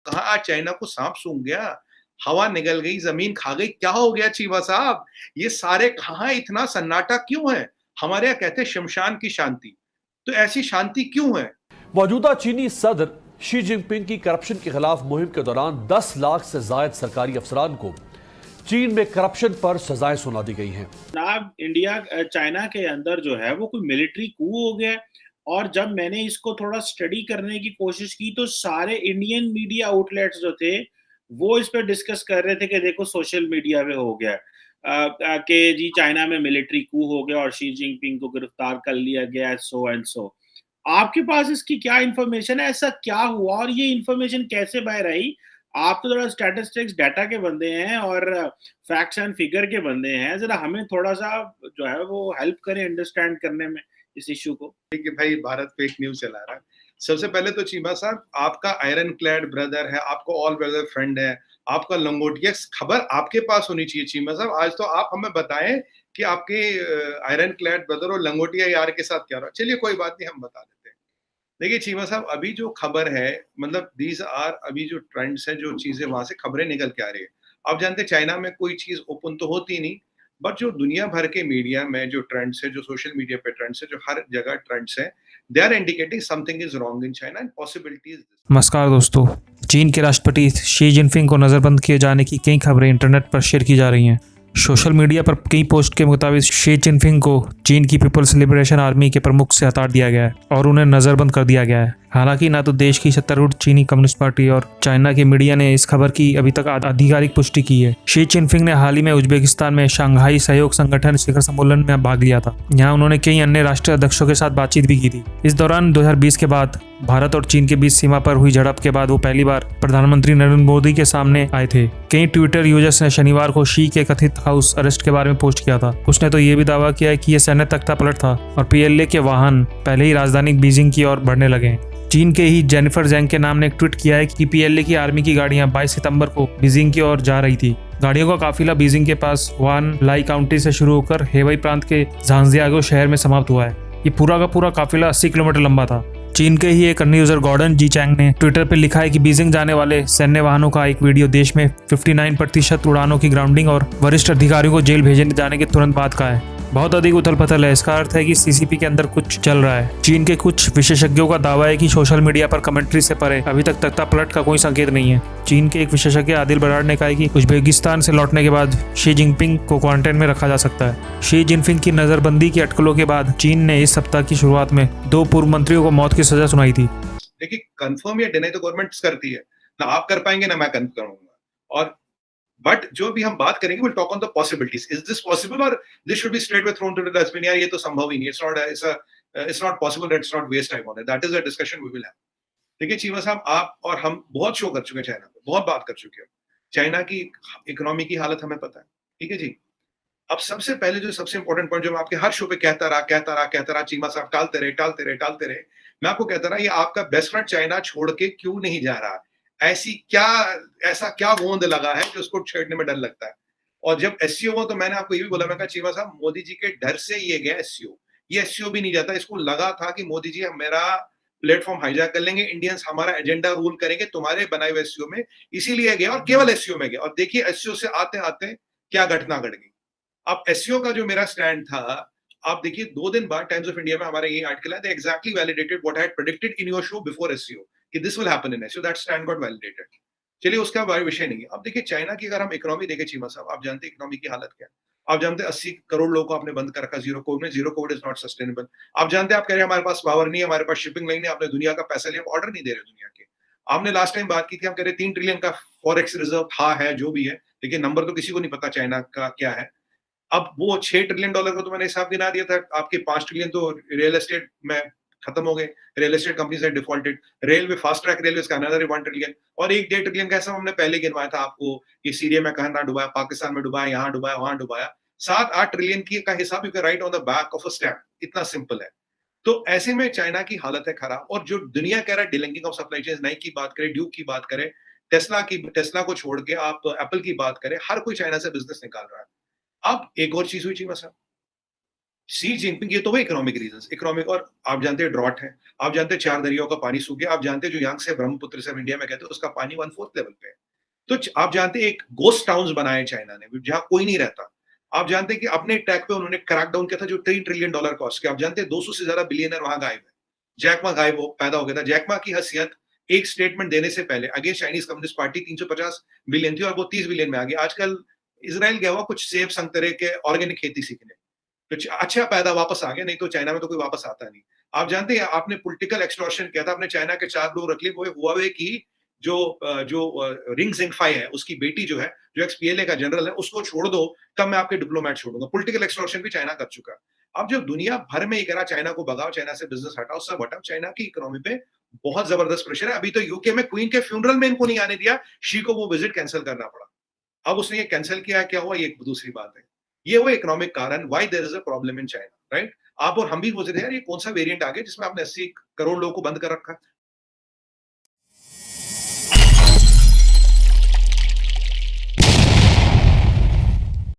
कहाँ आज चाइना को सांप सूंघ गया, हवा निगल गई, जमीन खा गई, क्या हो गया चीमा साहब? ये सारे कहाँ इतना सन्नाटा क्यों है? हमारे यहाँ कहते हैं शमशान की शांति, तो ऐसी शांति क्यों है? मौजूदा चीनी सदर शी जिनपिंग की करप्शन के खिलाफ मुहिम के दौरान 10 लाख से जायद सरकारी अफसरान को चीन में करप्शन पर सजाएं सुना दी गई हैं। जनाब, इंडिया चाइना के अंदर जो है वो कोई मिलिट्री कू हो गया। और जब मैंने इसको थोड़ा स्टडी करने की कोशिश की तो सारे इंडियन मीडिया आउटलेट्स जो थे वो इस पे डिस्कस कर रहे थे कि देखो सोशल मीडिया पे हो गया कि जी चाइना में मिलिट्री कू हो गया और शी जिनपिंग को गिरफ्तार कर लिया गया, सो एंड सो। आपके पास इसकी क्या इंफॉर्मेशन है? ऐसा क्या हुआ और ये इंफॉर्मेशन कैसे बाहर आई? आप तो जरा स्टैटिस्टिक्स डाटा के बंदे हैं और फैक्ट्स एंड फिगर के बंदे हैं, जरा हमें थोड़ा सा जो है वो हेल्प करें अंडरस्टैंड करने में इस इशू को। कि भाई भारत फेक न्यूज चला रहा है। सबसे पहले तो चीमा साहब, आपका आयरन क्लैड ब्रदर है, आपको ऑल ब्रदर फ्रेंड है, आपका लंगोटिया खबर आपके पास होनी चाहिए चीमा साहब। आज तो आप हमें बताएं कि आपके आयरन क्लैड ब्रदर और लंगोटिया यार के साथ क्या रहा। चलिए कोई बात नहीं, हम बता देते हैं। देखिए चीमा साहब, अभी जो खबर है, मतलब दीज आर अभी जो ट्रेंड्स है, जो चीजें वहां से खबरें निकल के आ रही है। आप जानते हैं चाइना में कोई चीज ओपन तो होती नहीं, बट जो दुनिया भर के मीडिया में जो ट्रेंड्स है, जो सोशल मीडिया पे ट्रेंड्स है, जो हर जगह ट्रेंड्स है, they are indicating something is wrong in China and possibilities. नमस्कार दोस्तों, चीन के राष्ट्रपति शी जिनपिंग को नज़रबंद किए जाने की कई खबरें इंटरनेट पर शेयर की जा रही हैं। सोशल मीडिया पर कई पोस्ट के मुताबिक शी जिनपिंग को चीन की पीपल्स लिबरेशन आर्मी के प्रमुख से हटा दिया गया है और उन्हें नज़रबंद कर दिया गया है। हालांकि ना तो देश की सत्तारूढ़ चीनी कम्युनिस्ट पार्टी और चाइना की मीडिया ने इस खबर की अभी तक आधिकारिक पुष्टि की है। शी जिनपिंग ने हाल ही में उज्बेकिस्तान में शंघाई सहयोग संगठन शिखर सम्मेलन में भाग लिया था। यहाँ उन्होंने कई अन्य राष्ट्रीय अध्यक्षों के साथ बातचीत भी की थी। इस दौरान 2020 के बाद भारत और चीन के बीच सीमा पर हुई झड़प के बाद वो पहली बार प्रधानमंत्री नरेंद्र मोदी के सामने आए थे। कई ट्विटर यूजर्स ने शनिवार को शी के कथित हाउस अरेस्ट के बारे में पोस्ट किया था। उसने तो ये भी दावा किया है कि यह सैन्य तख्ता पलट था और पीएलए के वाहन पहले ही राजधानी बीजिंग की ओर बढ़ने लगे हैं। चीन के ही जेनिफर जैंग के नाम ने एक ट्वीट किया है कि पीएलए की आर्मी की गाड़ियां 22 सितंबर को बीजिंग की ओर जा रही थी। गाड़ियों का काफिला बीजिंग के पास वान लाई काउंटी से शुरू होकर हेवाई प्रांत के झांजियागो शहर में समाप्त हुआ है। ये पूरा का पूरा काफिला 80 किलोमीटर लंबा था। चीन के ही एक अन्य यूजर गॉर्डन जी चैंग ने ट्विटर पर लिखा है कि बीजिंग जाने वाले सैन्य वाहनों का एक वीडियो देश में 59% उड़ानों की ग्राउंडिंग और वरिष्ठ अधिकारियों को जेल भेजने जाने के तुरंत बाद का है। बहुत अधिक उथल पथल है। इसका अर्थ है कि सीसीपी के अंदर कुछ चल रहा है। चीन के कुछ विशेषज्ञों का दावा है कि सोशल मीडिया पर कमेंट्री से परे अभी तक तख्ता पलट का कोई संकेत नहीं है। चीन के एक विशेषज्ञ आदिल बराड़ ने कहा है कि उज्बेकिस्तान से लौटने के बाद शी जिनपिंग को क्वारंटाइन में रखा जा सकता है। शी जिनपिंग की नजरबंदी की अटकलों के बाद चीन ने इस सप्ताह की शुरुआत में 2 पूर्व मंत्रियों को मौत की सजा सुनाई थी। देखिए, कंफर्म या डिनाई तो गवर्नमेंट करती है ना, आप कर पाएंगे ना मैं करूंगा। और बट जो भी हम बात करेंगे, will talk on the possibilities. Is this possible और this should be straight way thrown to the dustbin? यार ये तो संभव ही नहीं, it's not possible, it's not waste time on it. That is a discussion we will have. देखिए चीमा साहब, आप और हम बहुत शो कर चुके हैं चाइना पे, बहुत बात कर चुके हैं। चाइना की इकोनॉमी की हालत हमें पता है, ठीक है जी। अब सबसे पहले जो सबसे इंपॉर्टेंट पॉइंट जो मैं आपके हर शो पे कहता रहा चीमा साहब, टालते रहे। मैं आपको कहता रहा, ये आपका बेस्ट फ्रेंड चाइना छोड़ के क्यों नहीं जा रहा? ऐसा क्या गोंद लगा है जो उसको छेड़ने में डर लगता है? और जब एससीओ हुआ तो मैंने आपको ये भी बोला, मैं कहा चीमा साहब, मोदी जी के डर से ये गया एससीओ। ये एससीओ भी नहीं जाता, इसको लगा था कि मोदी जी मेरा प्लेटफॉर्म हाईजैक कर लेंगे, इंडियंस हमारा एजेंडा रूल करेंगे तुम्हारे बनाए हुए एससीओ में, इसीलिए गया और केवल एससीओ में गया। और देखिए एससीओ से आते आते क्या घटना घट गई। अब एससीओ का जो मेरा स्टैंड था, आप देखिए 2 दिन बाद टाइम्स ऑफ इंडिया में हमारा ये आर्टिकल है, they exactly validated what I had predicted in your show before SCO कि this will happen in SCO. That stand got validated. चलिए उसका बड़ा विषय नहीं है। अब देखिए चाइना की अगर हम इकोनॉमी देखें चीमा साहब, आप जानते हैं इकोनॉमी की हालत क्या है। आप जानते हैं 80 करोड़ लोगों को आपने बंद कर रखा जीरो कोविड में। Zero Covid is not sustainable. आप जानते हैं, आप कह रहे हैं हमारे पास पावर नहीं है, हमारे पास शिपिंग लाइन है, आपने दुनिया का पैसा लिया, ऑर्डर नहीं दे रहे दुनिया के। आपने लास्ट टाइम बात की थी, हम कह रहे 3 ट्रिलियन का फॉरेक्स रिजर्व था, है जो भी है, लेकिन नंबर तो किसी को नहीं पता चाइना का क्या है। अब वो 6 ट्रिलियन डॉलर को तो मैंने हिसाब गिना दिया था, आपके 5 ट्रिलियन तो रियल एस्टेट में खत्म हो गए, real estate companies are defaulted. Railway, fast track railway का अनदर 1 ट्रिलियन, और 1-1.5 ट्रिलियन का हमने पहले गिनवाया था आपको। ये सीरिया में कहां डुबाया, पाकिस्तान में डुबाया, यहाँ डुबाया, वहां डुबाया। 7-8 ट्रिलियन की का हिसाब you can write on the back of a stamp, इतना सिंपल है। तो ऐसे में चाइना की हालत है खराब। और जो दुनिया कह रहा है delinking of supply chain, Naik की बात करें, ड्यूक की बात करें, टेस्ला को छोड़ के आप एप्पल की बात करें, हर कोई चाइना से बिजनेस निकाल रहा है। अब एक और चीज हुई चीमा साहब, सी जिनपिंग, ये तो वो इकोनॉमिक रीजंस, इकोनॉमिक, और आप जानते हैं ड्रॉट है, आप जानते हैं 4 दरियाओं का पानी सूख गया, आप जानते हैं जो यांग से ब्रह्मपुत्र से इंडिया में कहते हैं उसका पानी 1/4 लेवल पे है। तो आप जानते हैं एक गोस्ट टाउन्स बनाए चाइना ने जहां कोई नहीं रहता। आप जानते हैं कि अपने टैग पे उन्होंने क्रैकडाउन किया था जो $3 ट्रिलियन कॉस्ट के। आप जानते हैं 200 से ज्यादा बिलियनर वहां गायब है। जैक मा गायब हो पैदा हो गया था। जैक मा की हैसियत एक स्टेटमेंट देने से पहले against Chinese communist party 350 billion थी और वो 30 बिलियन में आ गई। आजकल इसराइल गया हुआ कुछ सेब संतरे के ऑर्गेनिक खेती सीखने, तो अच्छा पैदा वापस आ गया, नहीं तो चाइना में तो कोई वापस आता नहीं। आप जानते हैं आपने पॉलिटिकल एक्सटॉर्शन किया था, आपने चाइना के 4 लोग रख लिए, वो हुआवे की जो रिंग जिंगफाई है उसकी बेटी जो है, जो एक्स-पीएलए का जनरल है, उसको छोड़ दो, तब मैं आपके डिप्लोमेट छोड़ूंगा। पॉलिटिकल एक्सटॉर्शन भी चाइना कर चुका है। अब जब दुनिया भर में ये कह रहा चाइना को भगाओ, चाइना से बिजनेस हटाओ, सब हटाओ, चाइना की इकोनॉमी पे बहुत जबरदस्त प्रेशर है। अभी तो यूके में क्वीन के फ्यूनरल में इनको नहीं आने दिया, शी को वो विजिट कैंसिल करना पड़ा। अब उसने ये कैंसिल किया, क्या हुआ ये दूसरी बात है। ये वो इकोनॉमिक कारण why there is a problem in China, right? आप और हम भी बोल रहे थे यार ये कौन सा वेरिएंट आ गया जिसमें आपने 80 करोड़ लोगों को बंद कर रखा है।